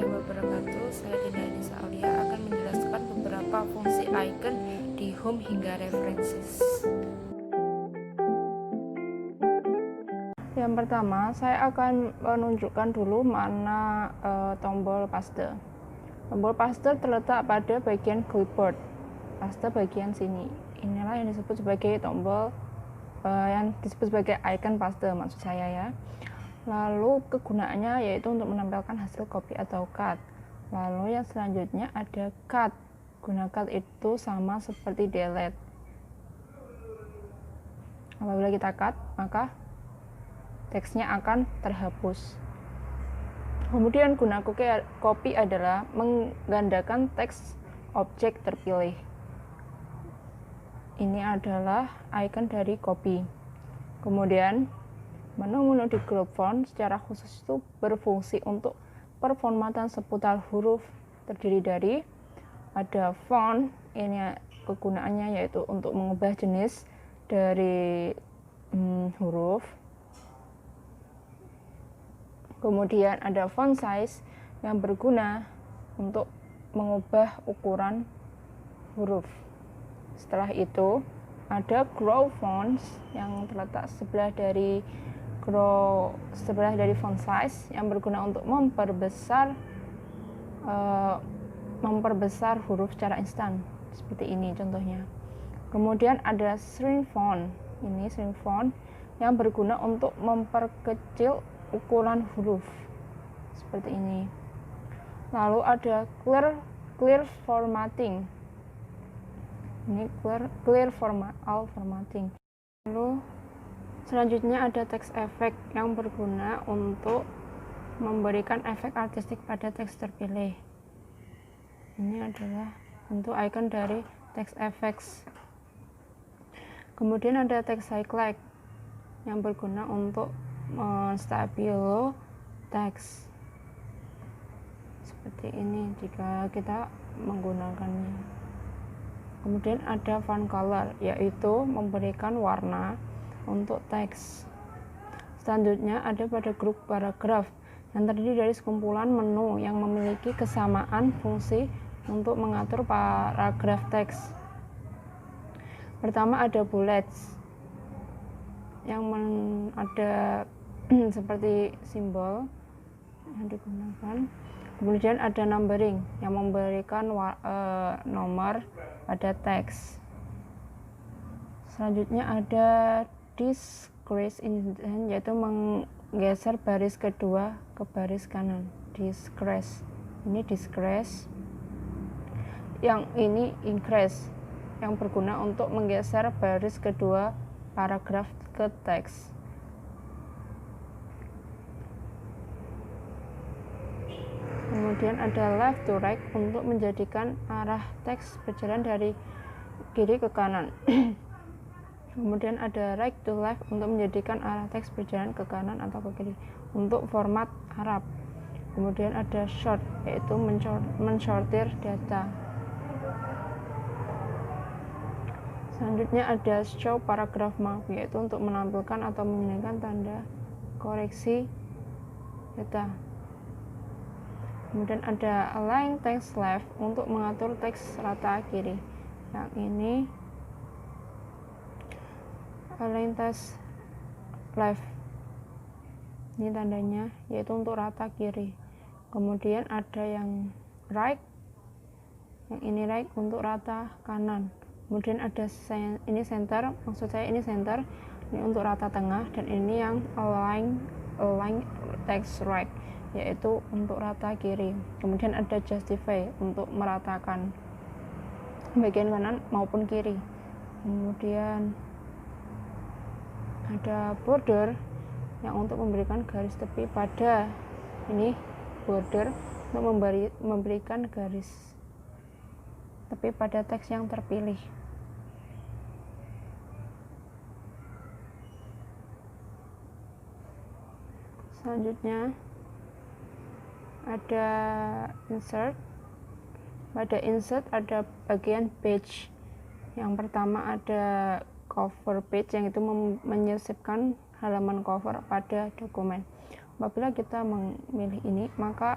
warahmatullahi wabarakatuh. Saya Dinda Anissa Aulia akan menjelaskan beberapa fungsi icon di home hingga references. Yang pertama, saya akan menunjukkan dulu mana tombol paste. Tombol paste terletak pada bagian clipboard, paste bagian sini. Inilah yang disebut sebagai tombol yang disebut sebagai icon paste, maksud saya ya. Lalu kegunaannya yaitu untuk menampilkan hasil copy atau cut. Lalu yang selanjutnya ada cut. Guna cut itu sama seperti delete. Apabila kita cut, maka teksnya akan terhapus. Kemudian guna copy adalah menggandakan teks objek terpilih. Ini adalah icon dari copy. Kemudian menu-menu di group font secara khusus itu berfungsi untuk performatan seputar huruf, terdiri dari ada font. Ini kegunaannya yaitu untuk mengubah jenis dari huruf. Kemudian ada font size yang berguna untuk mengubah ukuran huruf. Setelah itu ada grow fonts yang terletak sebelah dari font size yang berguna untuk memperbesar huruf secara instan, seperti ini contohnya. Kemudian ada shrink font. Ini shrink font yang berguna untuk memperkecil ukuran huruf, seperti ini. Lalu ada clear formatting. Ini clear formatting. Lalu selanjutnya ada text effect yang berguna untuk memberikan efek artistik pada teks terpilih. Ini adalah bentuk icon dari text effects. Kemudian ada text highlight yang berguna untuk stabilo teks, seperti ini jika kita menggunakannya. Kemudian ada font color, yaitu memberikan warna untuk teks. Selanjutnya ada pada grup paragraf yang terdiri dari sekumpulan menu yang memiliki kesamaan fungsi untuk mengatur paragraf teks. Pertama ada bullets yang ada seperti simbol yang digunakan. Kemudian ada numbering yang memberikan nomor pada teks. Selanjutnya ada decrease indent, yaitu menggeser baris kedua ke baris kanan. Decrease, ini decrease. Yang ini increase, yang berguna untuk menggeser baris kedua paragraf ke teks. Kemudian ada left to right untuk menjadikan arah teks berjalan dari kiri ke kanan. Kemudian ada right to left untuk menjadikan arah teks berjalan ke kanan atau ke kiri untuk format Arab. Kemudian ada sort, yaitu mensortir data. Selanjutnya ada show paragraph mark, yaitu untuk menampilkan atau menyelesaikan tanda koreksi data. Kemudian ada align text left untuk mengatur teks rata kiri. Yang ini align text left, ini tandanya, yaitu untuk rata kiri. Kemudian ada yang right, yang ini right untuk rata kanan. Kemudian ada ini center, maksud saya ini center, ini untuk rata tengah, dan ini yang align text right, yaitu untuk rata kiri. Kemudian ada justify untuk meratakan bagian kanan maupun kiri. Kemudian ada border yang untuk memberikan garis tepi pada ini border untuk memberikan garis tepi pada teks yang terpilih. Selanjutnya ada insert. Pada insert ada bagian page. Yang pertama ada cover page, yang itu menyisipkan halaman cover pada dokumen. Apabila kita memilih ini, maka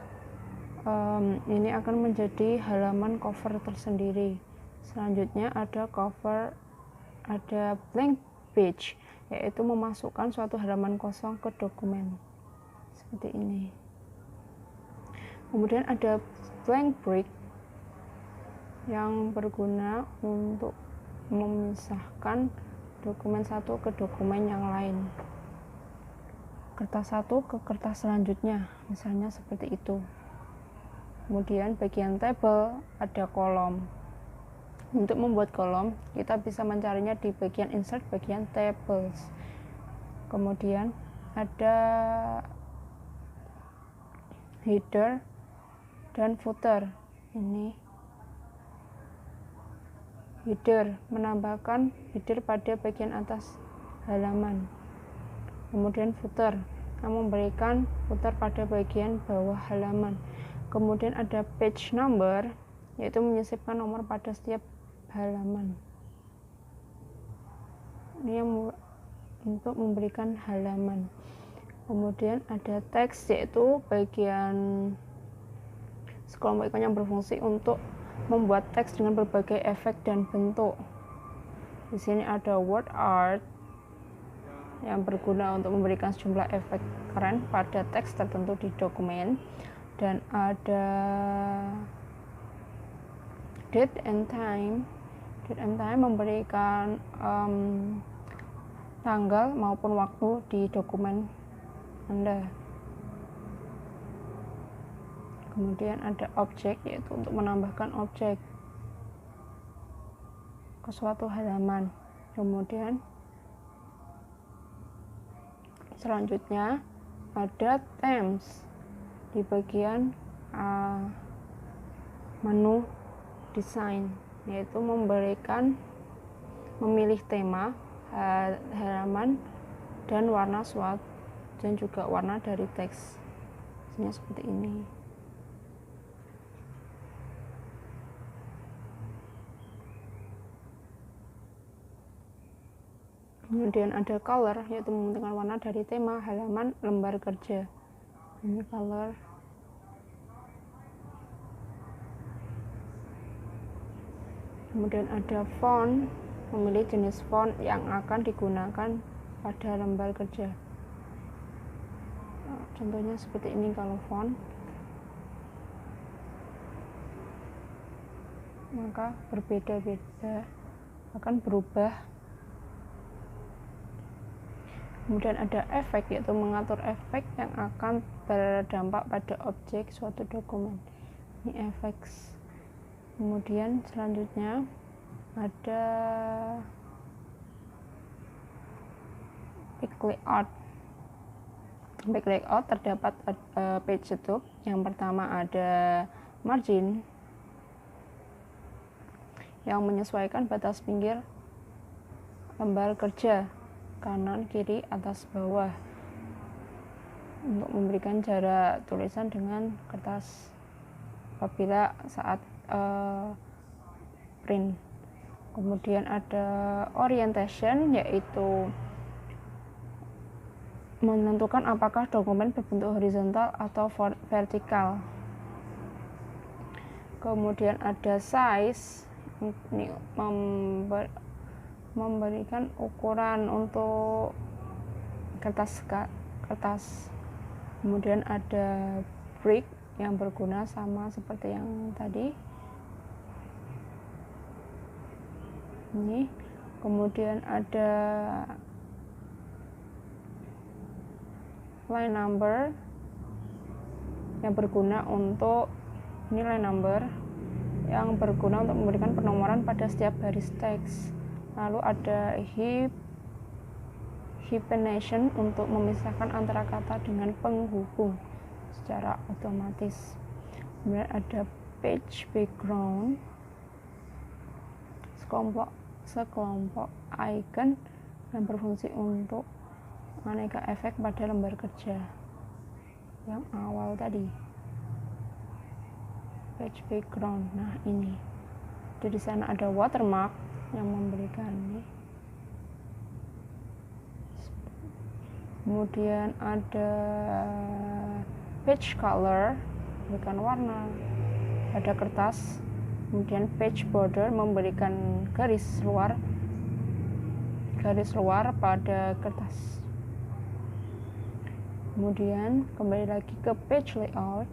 ini akan menjadi halaman cover tersendiri. Selanjutnya ada blank page, yaitu memasukkan suatu halaman kosong ke dokumen seperti ini. Kemudian ada blank break yang berguna untuk memisahkan dokumen satu ke dokumen yang lain, kertas satu ke kertas selanjutnya, misalnya seperti itu. Kemudian bagian table ada kolom. Untuk membuat kolom, kita bisa mencarinya di bagian insert, bagian tables. Kemudian ada header dan footer. Ini header, menambahkan header pada bagian atas halaman. Kemudian footer, memberikan footer pada bagian bawah halaman. Kemudian ada page number, yaitu menyisipkan nomor pada setiap halaman. Ini yang untuk memberikan halaman. Kemudian ada teks, yaitu bagian sekelompok ikon yang berfungsi untuk membuat teks dengan berbagai efek dan bentuk. Di sini ada word art yang berguna untuk memberikan sejumlah efek keren pada teks tertentu di dokumen, dan ada date and time. Date and time memberikan tanggal maupun waktu di dokumen Anda. Kemudian ada objek, yaitu untuk menambahkan objek ke suatu halaman. Kemudian selanjutnya ada themes di bagian menu desain, yaitu memilih tema halaman dan warna suatu dan juga warna dari teks. Misalnya seperti ini. Kemudian ada color, yaitu mementingkan warna dari tema halaman lembar kerja. Ini color. Kemudian ada font, memilih jenis font yang akan digunakan pada lembar kerja. Contohnya seperti ini kalau font. Maka berbeda-beda, akan berubah. Kemudian ada efek, yaitu mengatur efek yang akan berdampak pada objek suatu dokumen. Ini efek. Kemudian selanjutnya ada back layout. Back layout terdapat page itu. Yang pertama ada margin yang menyesuaikan batas pinggir lembar kerja, kanan, kiri, atas, bawah, untuk memberikan jarak tulisan dengan kertas apabila saat print. Kemudian ada orientation, yaitu menentukan apakah dokumen berbentuk horizontal atau vertikal. Kemudian ada size, ini memberikan ukuran untuk kertas. Kemudian ada break yang berguna sama seperti yang tadi ini. Kemudian ada line number yang berguna untuk line number yang berguna untuk memberikan penomoran pada setiap baris teks. Lalu ada hyphenation untuk memisahkan antara kata dengan penghubung secara otomatis. Kemudian ada page background, sekelompok icon yang berfungsi untuk aneka efek pada lembar kerja yang awal tadi. Page background, nah ini. Jadi di sana ada watermark yang memberikan ini. Kemudian ada page color memberikan warna pada kertas. Kemudian page border, memberikan garis luar pada kertas. Kemudian kembali lagi ke page layout.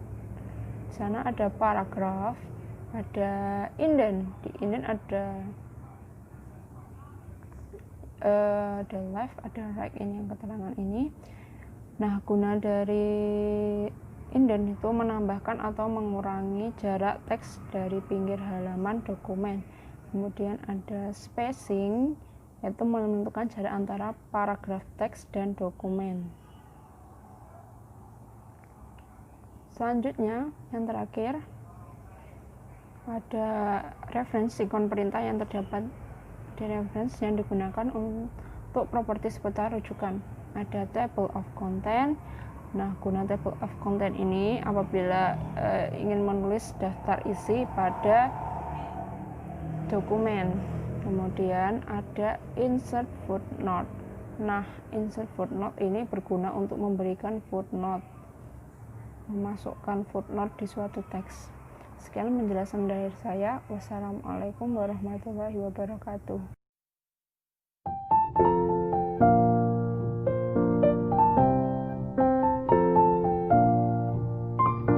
Di sana ada paragraf, ada indent. Di indent ada left, ada right, ini yang keterangan ini. Nah, guna dari indent itu menambahkan atau mengurangi jarak teks dari pinggir halaman dokumen. Kemudian ada spacing, yaitu menentukan jarak antara paragraf teks dan dokumen. Selanjutnya, yang terakhir ada reference, ikon perintah yang terdapat di reference yang digunakan untuk properti seputar rujukan. Ada table of content. Nah, guna table of content ini apabila ingin menulis daftar isi pada dokumen. Kemudian ada insert footnote. Nah, insert footnote ini berguna untuk memberikan footnote, memasukkan footnote di suatu teks. Sekian penjelasan dari saya. Wassalamualaikum warahmatullahi wabarakatuh.